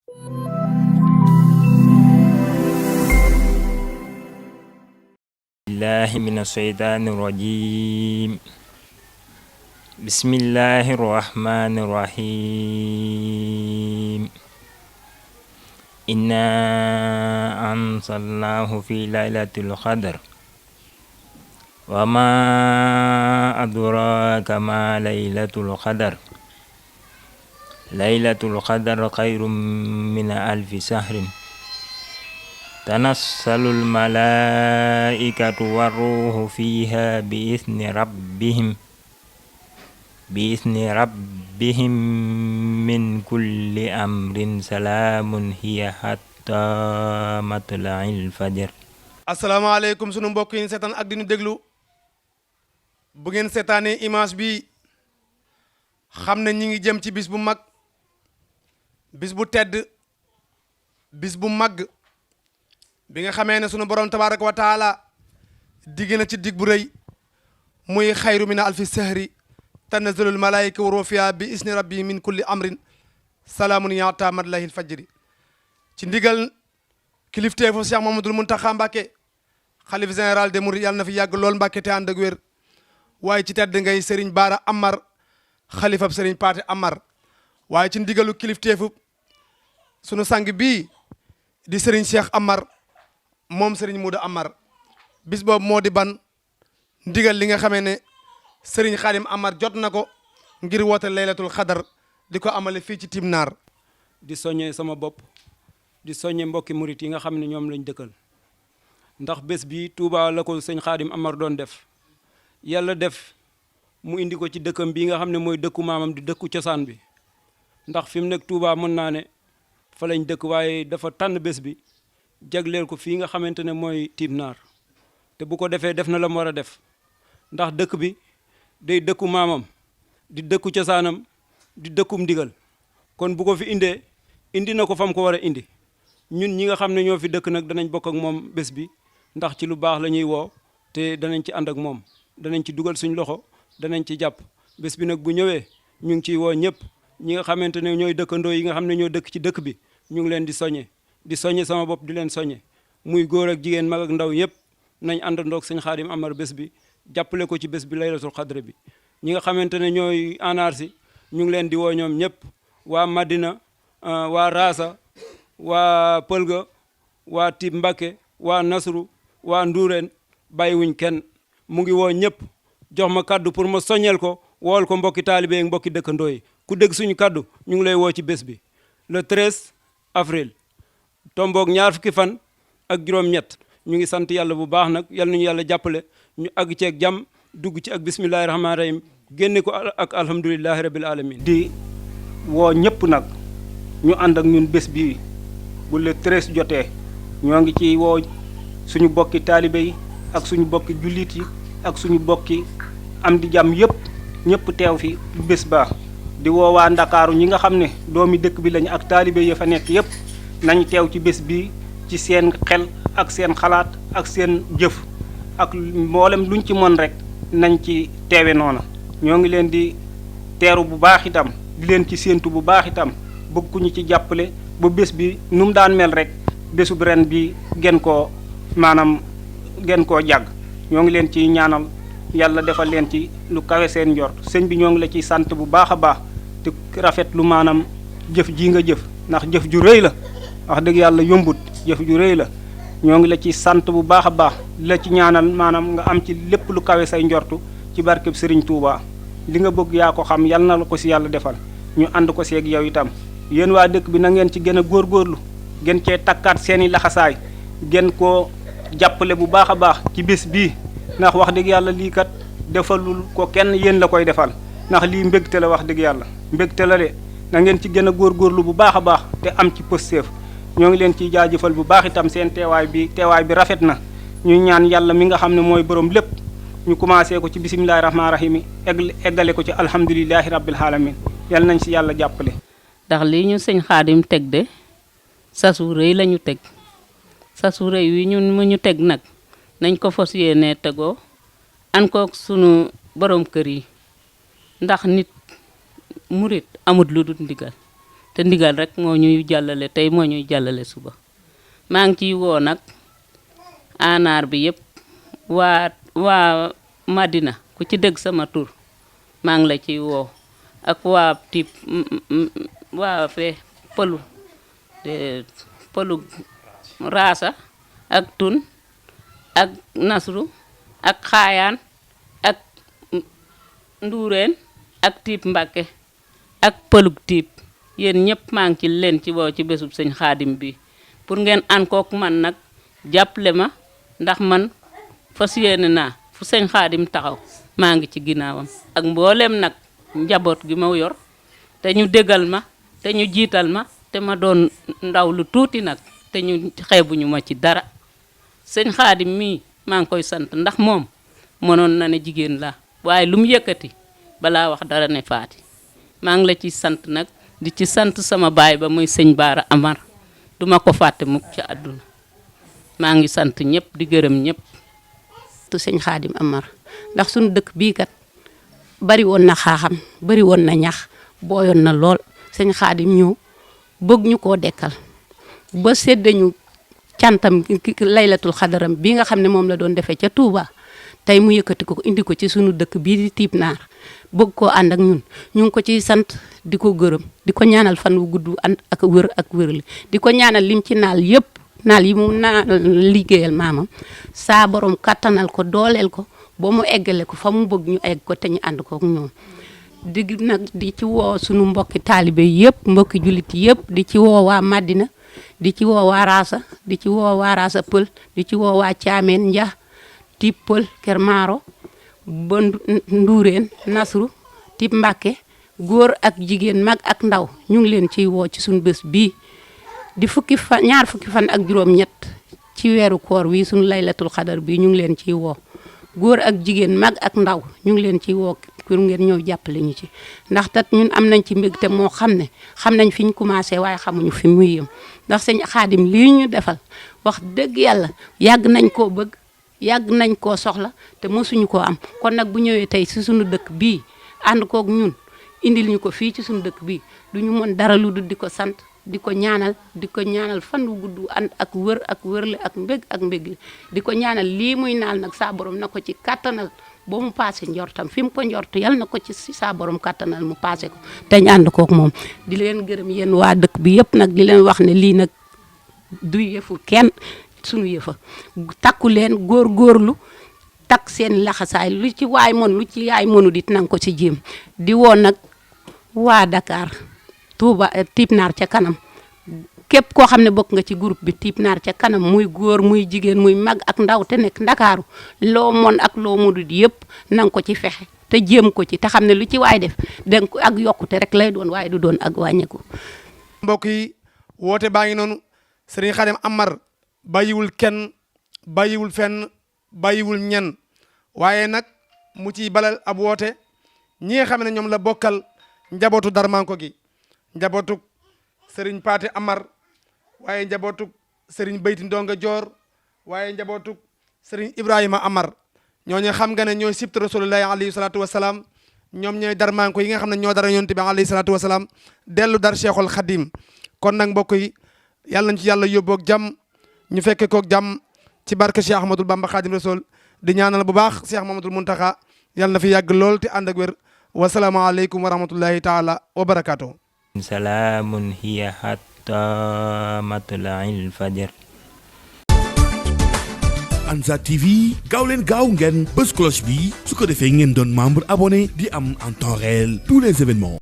الله من الشيطان الرجيم بسم الله الرحمن الرحيم إنا أنزلناه في ليلة القدر وما أدراك ما ليلة القدر ليلة القدر خير من ألف شهر تنزل الملائكة والروح فيها بإذن ربهم من كل أمر سلام هي حتى مطلع الفجر. asalaamaaleykum sunu mbokk yi seetaan ak di ñu déglu bu ngeen seetaanee image bi xam ne ñi ngi jëm ci bis bu mag, bis bu tedd, bis bu mag bi nga xamee ne sunu borom tabaraka wa taala digg na ci dig bu rëy muy xayru min alfi sahri tanazzalul malaayika wa ruuhu fiihaa bi isni rabbi min kulli amrin salaamun ya'taa matla'il fajri ci ndigal kilifteefu Cheikh Mamadou Mountakha Mbacké xalif général des mourides yàlla na fi yàgg lool Mbacké te ànd ak wér waaye ci tedd ngay Serigne Bara Amar xalifab Serigne Paate Amar waaye ci ndigalu kilifteefu sunu sang bii di Serigne Cheikh Amar moom Serigne Mouda Amar bis boobu moo di ban ndigal li nga xamee ne Serigne Khadim Amar jot na ko ngir woote laylatul xadar di ko amale fii ci Timnar. di soññee sama bopp di soññee mbokki murit yi nga xam ne ñoom lañ dëkkal ndax bés bi Touba la ko sëñ Khadim Amar doon def yàlla def mu indi ko ci dëkkam bii nga xam ne mooy dëkku maamam di dëkku cosaan bi ndax fi mu nekk Touba mën naa ne fa lañ dëkk waaye dafa tànn bés bi jagleel ko fii nga xamante ne mooy Timnar te bu ko defee def na la mu war a def ndax dëkk bi day dëkku maamam di dëkku cosaanam di dëkkum ndigal kon bu ko fi indee indi na ko fam ko war a indi ñun ñi nga xam ne ñoo fi dëkk nag danañ bokk ak moom bés bi ndax ci lu baax la ñuy woo te danañ ci ànd ak moom danañ ci dugal suñ loxo danañ ci jàpp bés bi nag bu ñëwee ñu ngi ciy woo ñëpp ñi nga xamante ne ñooy dëkkandoo yi nga xam ne ñoo dëkk ci dëkk bi ñu ngi leen di soñe sama bopp di leen soñe muy góor ak jigéen mag ak ndaw yëpp nañ àndandoog sëñ Khadim Amar bés bi jàppale ko ci bés bi laylatul xadre bi ñi nga xamante ne ñooy ANARSI ñu ngi leen di woo ñoom ñëpp waa Madina waa Raasa waa Pëlga waa Tib Mbakke waa Nasru waa Nduureen bàyyiwuñ kenn mu ngi woo ñëpp jox ma kaddu pour ma soññeel ko wool ko mbokki taalibe ak mbokki dëkkandoo yi ku dégg suñu kaddu ñu ngi lay woo ci bés bi le 13 avril tomboog ñaar fukki fan ak juróom-ñett ñu ngi sant yàlla bu baax nag yal nañu yàlla jàppale ñu àgg ci ak jàmm dugg ci ak bismillahi rahmaani rahim génne ko ak alhamdulillahi rabbil alamin di woo ñëpp nag ñu ànd ak ñun bés bi bu le 13 jotee ñoo ngi ci woo suñu bokki taalibe yi ak suñu bokki jullit yi ak suñu bokki am di jàmm yëpp ñëpp teew fi bés ba di woo waa Ndakaaru ñi nga xam ne doomi dëkk bi lañu ak taalibe yi fa nekk yëpp nañ teew ci bés bi ci seen xel ak seen xalaat ak seen jëf ak mboolem luñ ci mën rek nañ ci teewe noona ñoo ngi leen di teeru bu baax itam di leen ci séentu bu baax itam bëgg ku ñu ci jàppale ba bés bi nu mu daan mel rek bésub ren bi gën koo jàgg ñoo ngi leen ci ñaanal yàlla defal leen ci lu kawe seen njort sëñ bi ñoo ngi la ciy sant bu baax a baax te rafet lu jëf ji nga jëf ndax jëf ju rëy la wax dëgg yàlla yombut jëf ju rëy la ñoo ngi la ci sant bu baax a baax la ci ñaanal nga am ci lépp lu kawe say njortu ci barkeb Serigne Touba li nga bëgg yaa ko xam yal na la ko si yàlla defal ñu ànd ko seeg yow itam yéen waa dëkk bi na ngeen ci gën a góorgóorlu gën cee takkaat seeni laxasaay gën koo jàppale bu baax a baax ci bés bii ndax wax dëgg yàlla lii kat defalul ko kenn yéen la koy defal ndax lii mbégte la wax dëgg yàlla mbégte la de na ngeen ci gën a góorgóorlu bu baax a baax te am ci pësteef ñoo ngi leen ciy jaajëfal bu baax itam seen teewaay bi rafet na ñu ñaan yàlla mi nga xam ne mooy borom lépp ñu commencé ko ci bisimilahi rahmaani rahim eggale ko ci alhamdulilahi rabbil alamin yàlla nañ si yàlla jàppale. ndax lii ñu sëñ Xaadim teg de sasu rëy la ñu teg sasu rëy wi ñun mu ñu teg nag nañ ko fas yéenee tegoo an ko sunu borom kër yi ndax nit murit amut lu dul ndigal te ndigal rek moo ñuy jàllale tey moo ñuy jàllale suba maa ngi ciy woo nag anaar bi yëpp waa Madina ku ci dégg sama tur maa ngi la ciy woo ak waa Typ waa fee pëlu raasa ak tun ak nasru ak xaayaan ak nduureen ak Typ Mbàkke ak pëlug Typ yéen ñëpp maa ngi ci leen ci woo ci bésub sëñ Xaadim bi pour ngeen an kook man nag jàppale ma ndax man fas yéene naa fu sëñ Xaadim taxaw maa ngi ci ginnaawam ak mboolem nag njaboot gi ma yor te ñu déggal ma te ñu jiital ma te ma doon ndaw lu tuuti nag te ñu xeebuñu ma ci dara sëñ Xaadim mii maa ngi koy sant ndax moom mënoon na ne jigéen la waaye lu mu yëkkati balaa wax dara ne faati maa ngi la ci sant nag di ci sant sama baay ba muy sëñ Baara Amar duma ko fàtte mukk ci àdduna maa ngi sant ñëpp di gërëm ñëpp. tu sëñ Xaadim Amar ndax suñu dëkk bii kat bari woon na xaaxam bari woon na ñax booyoon na lool sëñ Xaadim ñëw bëgg ñu koo dekkal ba seddañu cantam laylatul xadaram bi nga xam ne moom la doon defee ca Touba tey mu yëkkati ko indi ko ci sunu dëkk bii di Typ Nar bëgg koo ànd ak ñun ñu ngi ko ciy sant di ko gërëm di ko ñaanal fan wu gudd ànd ak wër ak wërli di ko ñaanal lim ci naal yëpp naal yi mu naal liggéeyal maamam saa borom kattanal ko dooleel ko ba mu eggale ko fa mu bëgg ñu egg ko te ñu ànd ko ak ñoom di ci woo sunu mbokki taalibe yëpp mbokki jullit yëpp di ci woo waa Madina di ci woo waa Raasa di ci woo waa Raasa Pël di ci woo waa Caameen Nja Typ Pël Kër Maaro ba Nduureen Nasru Typ Mbàkke góor ak jigéen mag ak ndaw ñu ngi leen ciy woo ci suñu bés bii di ñaar fukki fan ak juróom-ñett ci weeru koor wi suñu laylatul xadar bii ñu ngi leen ciy woo góor ak jigéen mag ak ndaw ñu ngi leen ciy woo pour ngeen ñëw jàppale ñu ci ndax tat ñun am nañ ci mbégte moo xam ne xam nañ fi ñu commencé waaye xamuñu fi muy yëm ndax sëñ Xaadim lii ñu defal wax dëgg yàlla yàgg nañ koo bëgg yàgg nañ koo soxla te mosuñu koo am kon nag bu ñëwee tey si suñu dëkk bii ànd kook ñun indil ñu ko fii ci suñu dëkk bii du ñu mën dara lu dul di ko sant di ko ñaanal fan wu gudd ànd ak wër ak wërle ak mbég di ko ñaanal lii muy naal nag saa borom na ko ci kattanal ba mu paase njortam fi mu ko njort yal na ko ci saa borom kattanal mu paase ko te ñu ànd kook moom di leen gërëm yéen waa dëkk bi yëpp nag di leen wax ne lii nag du yëfu kenn sunu yëfa takku leen góorgóorlu takk seen laxasaay lu ci waay mën lu ci yaay mënu dit nanga ko ci jéem di woon nag waa Dakar Touba Typ Nar ca kanam képp koo xam ne bokk nga ci groupe bi Typ Nar ca kanam muy góor muy jigéen muy mag ak ndaw te nekk Ndakaaru loo mon ak loo mënut yëpp nanga ko ci fexe te jéem ko ci te xam ne lu ci waay def danga ko ak yokkute rek lay doon waaye du doon ak wàññeeku. mbokk yi woote baa ngi noonu Serigne Xaadim Amar bàyyiwul kenn bàyyiwul fenn bàyyiwul ñenn waaye nag mu ciy balal ab woote ñi nga xam ne ñoom la bokkal njabootu Darmanko gi njabootu Serigne Paate Amar waaye njabootu Serigne Bayti Ndonga Joor waaye njabootu Serigne Ibrahima Amar ñooñu xam nga ne ñooy sibtu rasulullahi alayhi salaatu wasalaam ñoom ñooy Darmanko yi nga xam ne ñoo dara yonent bi alayhi salaatu wasalaam dellu dar Cheikhul Khadim kon nag mbokk yi yàlla nañ ci yàlla yóbboog jàmm ñu fekke koog jàmm ci barke Cheikh Ahmadul Bamba Khadim Rasul di ñaanal bu baax Cheikh Mamadul Muntaxa yàlla na fi yàgg lool te ànd ak wér wasalaamaaleykum wa rahmatullahi taala wa barakaatuhu. salaamun hiya hatta matla'il fajr. Ansar TV gaaw leen gaaw ngeen bës cloche bi su ko defee ngeen doon membre abonné di am en temps réel tous les événements.